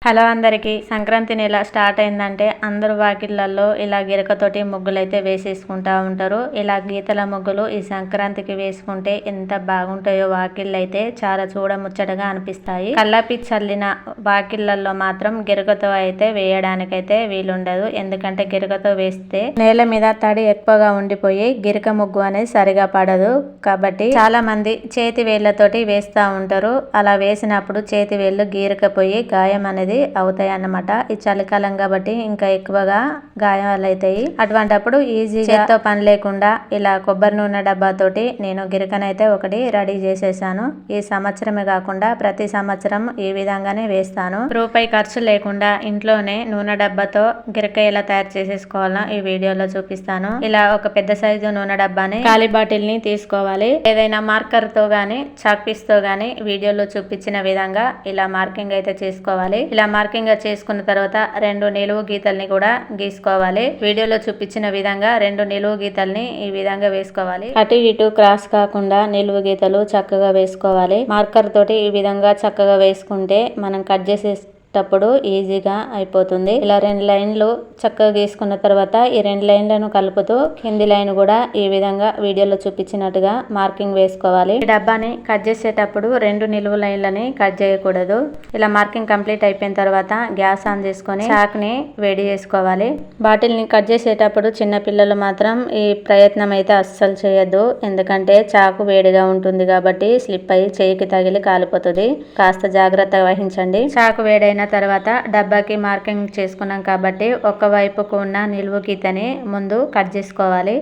Hello అందరికీ. సంక్రాంతి నెల start అయిందంటే అందరూ వాకిళ్ళల్లో ఇలా గిరకతోటి ముగ్గులు అయితే వేసేసుకుంటూ ఉంటారు. ఇలా గీతల ముగ్గులు ఈ సంక్రాంతికి వేసుకుంటే ఎంత బాగుంటాయో వాకిళ్ళు అయితే చాలా చూడముచ్చటగా అనిపిస్తాయి. కల్లాపి చల్లిన వాకిళ్ళల్లో మాత్రం గిరకతో అయితే వేయడానికైతే వీలుండదు. ఎందుకంటే గిరకతో వేస్తే నేల మీద తడి ఎక్కువగా ఉండిపోయి గిరక ముగ్గు అనేది సరిగా పడదు. కాబట్టి చాలా మంది చేతి వేళ్లతోటి వేస్తూ ఉంటారు. అలా వేసినప్పుడు చేతి వేళ్ళు గీరకపోయి గాయం అనేది అవుతాయి అన్నమాట. ఈ చలికాలం కాబట్టి ఇంకా ఎక్కువగా గాయాలు అవుతాయి. అటువంటప్పుడు ఈజీగా చేత్తో పని లేకుండా ఇలా కొబ్బరి నూనె డబ్బాతోటి నేను గిరకనైతే ఒకటి రెడీ చేసేసాను. ఈ సంవత్సరమే కాకుండా ప్రతి సంవత్సరం ఈ విధంగానే వేస్తాను. రూపాయి ఖర్చు లేకుండా ఇంట్లోనే నూనె డబ్బాతో గిరక ఎలా తయారు చేసేసుకోవాలో ఈ వీడియోలో చూపిస్తాను. ఇలా ఒక పెద్ద సైజు నూనె డబ్బాని ఖాళీ బాటిల్ ని తీసుకోవాలి. ఏదైనా మార్కర్ తో గానీ చాక్ పీస్ తో గానీ వీడియోలో చూపించిన విధంగా ఇలా మార్కింగ్ అయితే చేసుకోవాలి. ఇలా మార్కింగ్ చేసుకున్న తర్వాత 2 నిలువు గీతల్ని కూడా గీసుకోవాలి. వీడియోలో చూపించిన విధంగా 2 నిలువు గీతల్ని ఈ విధంగా వేసుకోవాలి. అటు ఇటు క్రాస్ కాకుండా నిలువు గీతలు చక్కగా వేసుకోవాలి. మార్కర్ తోటి ఈ విధంగా చక్కగా వేసుకుంటే మనం కట్ చేసేటప్పుడు ఈజీగా అయిపోతుంది. ఇలా 2 లైన్లు చక్కగా గీసుకున్న తర్వాత ఈ 2 లైన్లను కలుపుతూ కింది లైన్ కూడా ఈ విధంగా వీడియోలో చూపించినట్టుగా మార్కింగ్ వేసుకోవాలి. ఈ డబ్బాని కట్ చేసేటప్పుడు 2 నిలువు లైన్లని కట్ చేయకూడదు. ఇలా మార్కింగ్ కంప్లీట్ అయిపోయిన తర్వాత గ్యాస్ ఆన్ చేసుకొని చాక్ ని వేడి చేసుకోవాలి. బాటిల్ ని కట్ చేసేటప్పుడు చిన్న పిల్లలు మాత్రం ఈ ప్రయత్నం అయితే అస్సలు చేయొద్దు. ఎందుకంటే చాకు వేడిగా ఉంటుంది కాబట్టి స్లిప్ అయ్యి చేయికి తగిలి కాలిపోతుంది. కాస్త జాగ్రత్త వహించండి. చాకు వేడైన తర్వాత డబ్బాకి మార్కింగ్ చేసుకున్నాం కాబట్టి ఒక వైపుకు ఉన్న నిలువు గీతని ముందు కట్ చేసుకోవాలి.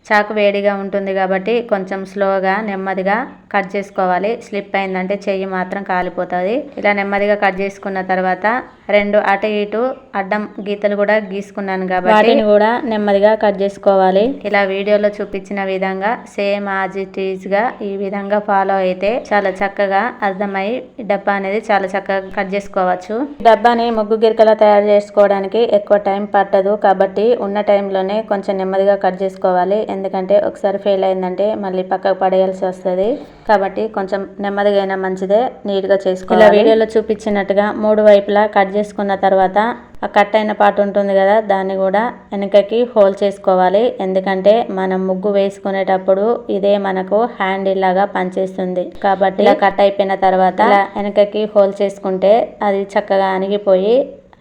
చాకు వేడిగా ఉంటుంది కాబట్టి కొంచెం స్లోగా నెమ్మదిగా కట్ చేసుకోవాలి. స్లిప్ అయిందంటే చెయ్యి మాత్రం కాలిపోతుంది. ఇలా నెమ్మదిగా కట్ చేసుకున్న తర్వాత 2 అటు ఇటు అడ్డం గీతలు కూడా గీసుకున్నాను కాబట్టి వాటిని కూడా నెమ్మదిగా కట్ చేసుకోవాలి. ఇలా వీడియోలో చూపించిన విధంగా సేమ్ యాజ్ ఇట్ ఈజ్ గా ఈ విధంగా ఫాలో అయితే చాలా చక్కగా అర్థమై డబ్బా అనేది చాలా చక్కగా కట్ చేసుకోవచ్చు. డబ్బాని ముగ్గు గిరకలా తయారు చేసుకోవడానికి ఎక్కువ టైం పట్టదు కాబట్టి ఉన్న టైంలోనే కొంచెం నెమ్మదిగా కట్ చేసుకోవాలి. ఎందుకంటే ఒకసారి ఫెయిల్ అయిందంటే మళ్ళీ పక్కకు పడేయాల్సి వస్తుంది. కాబట్టి కొంచెం నెమ్మదిగా అయినా మంచిదే, నీట్ గా చేసుకోవాలి. ఇలా వీడియోలో చూపించినట్టుగా 3 వైపులా కట్ చేసుకున్న తర్వాత ఆ కట్ అయిన పార్ట్ ఉంటుంది కదా, దాన్ని కూడా వెనకకి హోల్ చేసుకోవాలి. ఎందుకంటే మనం ముగ్గు వేసుకునేటప్పుడు ఇదే మనకు హ్యాండిల్ లాగా పనిచేస్తుంది. కాబట్టి ఇలా కట్ అయిపోయిన తర్వాత ఇలా వెనకకి హోల్ చేసుకుంటే అది చక్కగా అణిగిపోయి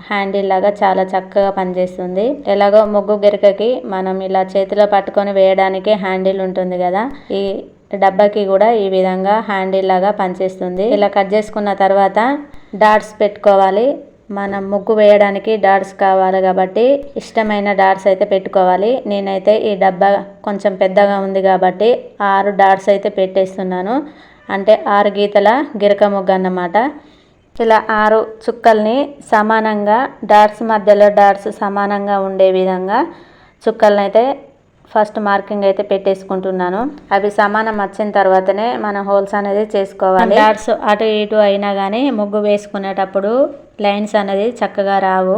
హ్యాండిల్ లాగా చాలా చక్కగా పనిచేస్తుంది. ఎలాగో ముగ్గు గిరకకి మనం ఇలా చేతిలో పట్టుకొని వేయడానికి హ్యాండిల్ ఉంటుంది కదా, ఈ డబ్బాకి కూడా ఈ విధంగా హ్యాండిల్ లాగా పనిచేస్తుంది. ఇలా కట్ చేసుకున్న తర్వాత డాట్స్ పెట్టుకోవాలి. మనం ముగ్గు వేయడానికి డాట్స్ కావాలి కాబట్టి ఇష్టమైన డాట్స్ అయితే పెట్టుకోవాలి. నేనైతే ఈ డబ్బా కొంచెం పెద్దగా ఉంది కాబట్టి 6 డాట్స్ అయితే పెట్టేస్తున్నాను. అంటే 6 గీతల గిరక ముగ్గు అన్నమాట. ఇలా 6 చుక్కల్ని సమానంగా డాట్స్ మధ్యలో డాట్స్ సమానంగా ఉండే విధంగా చుక్కల్ని అయితే ఫస్ట్ మార్కింగ్ అయితే పెట్టేసుకుంటున్నాను. అవి సమానం వచ్చిన తర్వాతనే మనం హోల్స్ అనేది చేసుకోవాలి. డాట్స్ అటు ఇటు అయినా కానీ ముగ్గు వేసుకునేటప్పుడు లైన్స్ అనేది చక్కగా రావు,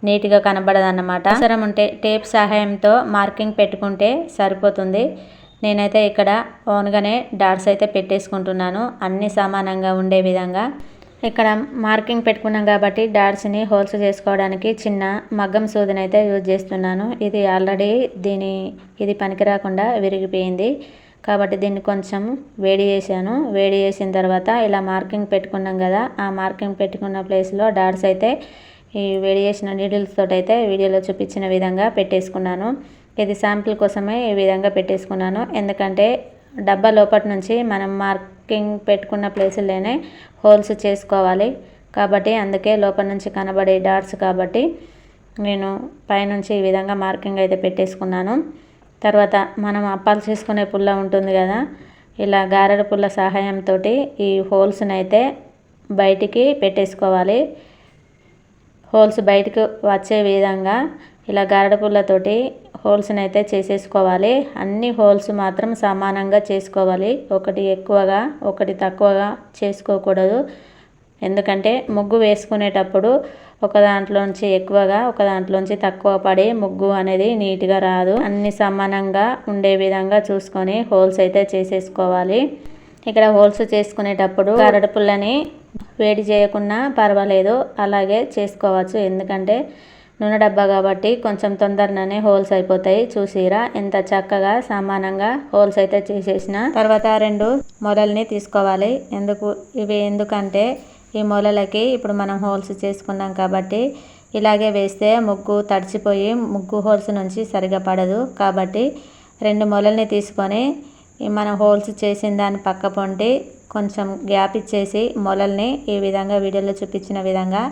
నీట్గా కనబడదు అన్నమాట. అవసరం ఉంటే టేప్ సహాయంతో మార్కింగ్ పెట్టుకుంటే సరిపోతుంది. నేనైతే ఇక్కడ ఓన్గానే డాట్స్ అయితే పెట్టేసుకుంటున్నాను అన్ని సమానంగా ఉండే విధంగా. ఇక్కడ మార్కింగ్ పెట్టుకున్నాం కాబట్టి డాట్స్ని హోల్స్ చేసుకోవడానికి చిన్న మగ్గం సూదిని అయితే యూజ్ చేస్తున్నాను. ఇది ఆల్రెడీ ఇది పనికి రాకుండా విరిగిపోయింది కాబట్టి దీన్ని కొంచెం వేడి చేశాను. వేడి చేసిన తర్వాత ఇలా మార్కింగ్ పెట్టుకున్నాం కదా, ఆ మార్కింగ్ పెట్టుకున్న ప్లేస్లో డాట్స్ అయితే ఈ వేడి చేసిన నీడిల్స్ తోటి అయితే వీడియోలో చూపించిన విధంగా పెట్టేసుకున్నాను. ఇది శాంపిల్ కోసమే ఈ విధంగా పెట్టేసుకున్నాను. ఎందుకంటే డబ్బా లోపటి నుంచి మనం మార్కింగ్ పెట్టుకున్న ప్లేసుల్లోనే హోల్స్ చేసుకోవాలి కాబట్టి అందుకే లోపల నుంచి కనబడే డాట్స్ కాబట్టి నేను పైనుంచి ఈ విధంగా మార్కింగ్ అయితే పెట్టేసుకున్నాను. తర్వాత మనం అప్పాలు చేసుకునే పుల్ల ఉంటుంది కదా, ఇలా గారెల పుల్ల సహాయంతో ఈ హోల్స్ని అయితే బయటికి పెట్టేసుకోవాలి. హోల్స్ బయటకు వచ్చే విధంగా ఇలా గారెల పుల్లతోటి హోల్స్ని అయితే చేసేసుకోవాలి. అన్ని హోల్స్ మాత్రం సమానంగా చేసుకోవాలి. ఒకటి ఎక్కువగా ఒకటి తక్కువగా చేసుకోకూడదు. ఎందుకంటే ముగ్గు వేసుకునేటప్పుడు ఒక దాంట్లోంచి ఎక్కువగా ఒక దాంట్లోంచి తక్కువ పడి ముగ్గు అనేది నీట్గా రాదు. అన్ని సమానంగా ఉండే విధంగా చూసుకొని హోల్స్ అయితే చేసేసుకోవాలి. ఇక్కడ హోల్స్ చేసుకునేటప్పుడు గారెల పుల్లని వేడి చేయకున్నా పర్వాలేదు, అలాగే చేసుకోవచ్చు. ఎందుకంటే నూనె డబ్బా కాబట్టి కొంచెం తొందరగానే హోల్స్ అయిపోతాయి. చూసిరా ఎంత చక్కగా సమానంగా హోల్స్ అయితే చేసేసిన తర్వాత 2 మొలల్ని తీసుకోవాలి. ఎందుకంటే ఈ మొలలకి ఇప్పుడు మనం హోల్స్ చేసుకున్నాం కాబట్టి ఇలాగే వేస్తే ముగ్గు తడిచిపోయి ముగ్గు హోల్స్ నుంచి సరిగా పడదు. కాబట్టి 2 మొలల్ని తీసుకొని మనం హోల్స్ చేసిన దాని పక్క పొంటి కొంచెం గ్యాప్ ఇచ్చేసి మొలల్ని ఈ విధంగా వీడియోలో చూపించిన విధంగా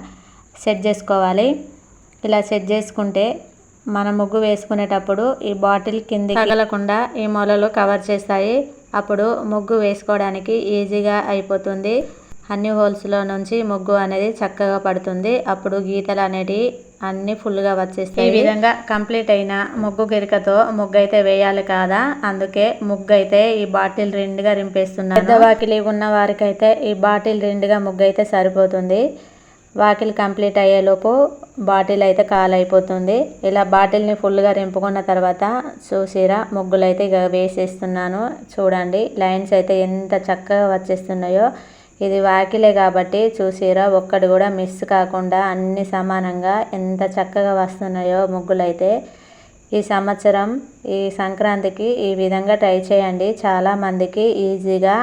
సెట్ చేసుకోవాలి. ఇలా సెట్ చేసుకుంటే మన ముగ్గు వేసుకునేటప్పుడు ఈ బాటిల్ కింద తగలకుండా ఈ మొలలు కవర్ చేస్తాయి. అప్పుడు ముగ్గు వేసుకోవడానికి ఈజీగా అయిపోతుంది. అన్ని హోల్స్లో నుంచి ముగ్గు అనేది చక్కగా పడుతుంది. అప్పుడు గీతలు అనేటివి అన్నీ ఫుల్గా వచ్చేస్తాయి. ఈ విధంగా కంప్లీట్ అయిన ముగ్గు గిరికతో ముగ్గు అయితే వేయాలి కదా, అందుకే ముగ్గు అయితే ఈ బాటిల్ రెండుగా రింపేస్తున్నాను. పెద్ద వాకిలి ఉన్న వారికైతే ఈ బాటిల్ రెండుగా ముగ్గు అయితే సరిపోతుంది. వాకిలి కంప్లీట్ అయ్యేలోపు బాటిల్ అయితే అయిపోతుంది. ఇలా బాటిల్ని ఫుల్గా రింపుకున్న తర్వాత చూసిరా ముగ్గులు అయితే ఇక వేసేస్తున్నాను. చూడండి లైన్స్ అయితే ఎంత చక్కగా వచ్చేస్తున్నాయో. ఇది వాకిలే కాబట్టి చూసిరా ఒక్కటి కూడా మిస్ కాకుండా అన్ని సమానంగా ఎంత చక్కగా వస్తున్నాయో ముగ్గులు అయితే. ఈ సంవత్సరం ఈ సంక్రాంతికి ఈ విధంగా ట్రై చేయండి. చాలామందికి ఈజీగా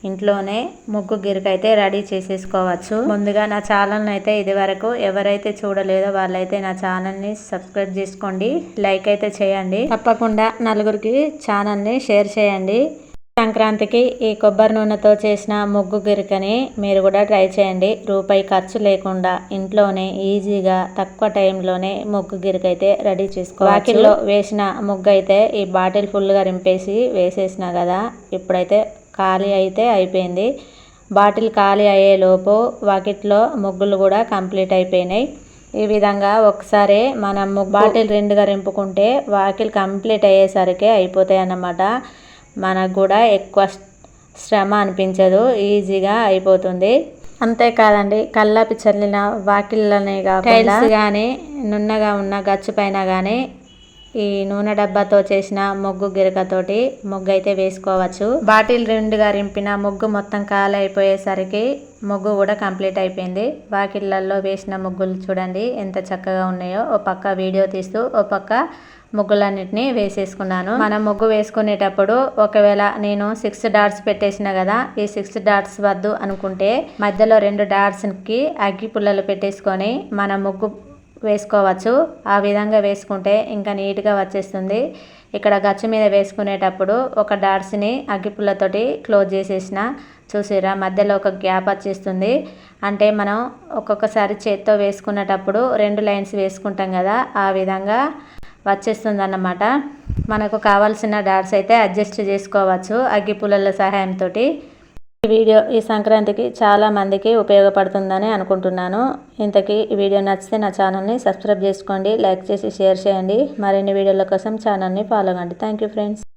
ఇంట్లోనే ముగ్గు గిరిక అయితే రెడీ చేసేసుకోవచ్చు. ముందుగా నా ఛానల్ని అయితే ఇదివరకు ఎవరైతే చూడలేదో వాళ్ళైతే నా ఛానల్ని సబ్స్క్రైబ్ చేసుకోండి, లైక్ అయితే చేయండి. తప్పకుండా నలుగురికి ఛానల్ని షేర్ చేయండి. సంక్రాంతికి ఈ కొబ్బరి నూనెతో చేసిన ముగ్గు గిరికని మీరు కూడా ట్రై చేయండి. రూపాయి ఖర్చు లేకుండా ఇంట్లోనే ఈజీగా తక్కువ టైంలోనే ముగ్గు గిరిక అయితే రెడీ చేసుకోవచ్చు. వాకిల్లో వేసిన ముగ్గు అయితే ఈ బాటిల్ ఫుల్గా రింపేసి వేసేసిన కదా, ఇప్పుడైతే ఖాళీ అయితే అయిపోయింది. బాటిల్ ఖాళీ అయ్యేలోపు వాకిట్లో ముగ్గులు కూడా కంప్లీట్ అయిపోయినాయి. ఈ విధంగా ఒకసారి మనం బాటిల్ రెండుగా రింపుకుంటే వాకిల్ కంప్లీట్ అయ్యేసరికి అయిపోతాయి అన్నమాట. మనకు కూడా ఎక్కువ శ్రమ అనిపించదు, ఈజీగా అయిపోతుంది. అంతేకాదండి, కల్లాపి చల్లిన వాకిళ్ళనే కాకుండా టైల్స్ కానీ నున్నగా ఉన్న గచ్చు పైన కానీ ఈ నూనె డబ్బాతో చేసిన ముగ్గు గిరకతోటి ముగ్గు అయితే వేసుకోవచ్చు. బాటిల్ రెండుగా రింపిన ముగ్గు మొత్తం ఖాళీ అయిపోయేసరికి ముగ్గు కూడా కంప్లీట్ అయిపోయింది. వాకిళ్ళల్లో వేసిన ముగ్గులు చూడండి ఎంత చక్కగా ఉన్నాయో. ఓ పక్క వీడియో తీస్తూ ఓ పక్క ముగ్గులన్నిటిని వేసేసుకున్నాను. మనం ముగ్గు వేసుకునేటప్పుడు ఒకవేళ నేను 6 డాట్స్ పెట్టేసిన కదా, ఈ 6 డాట్స్ వద్దు అనుకుంటే మధ్యలో 2 డాట్స్కి అగ్గి పుల్లలు పెట్టేసుకొని మన ముగ్గు వేసుకోవచ్చు. ఆ విధంగా వేసుకుంటే ఇంకా నీట్గా వచ్చేస్తుంది. ఇక్కడ గచ్చు మీద వేసుకునేటప్పుడు ఒక డాట్స్ని అగ్గిపుల్లతోటి క్లోజ్ చేసేసిన. చూసిరా మధ్యలో ఒక గ్యాప్ వచ్చేస్తుంది. అంటే మనం ఒక్కొక్కసారి చేత్తో వేసుకునేటప్పుడు 2 లైన్స్ వేసుకుంటాం కదా, ఆ విధంగా వచ్చేస్తుంది అన్నమాట. మనకు కావాల్సిన డాట్స్ అయితే అడ్జస్ట్ చేసుకోవచ్చు అగ్గిపుల్లల సహాయంతో. ఈ వీడియో ఈ సంక్రాంతికి చాలా మందికి ఉపయోగపడుతుందని అనుకుంటున్నాను. ఇంతకీ ఈ వీడియో నచ్చితే నా ఛానల్ని సబ్స్క్రైబ్ చేసుకోండి, లైక్ చేసి షేర్ చేయండి. మరిన్ని వీడియోల కోసం ఛానల్ని ఫాలో కండి. Thank you friends.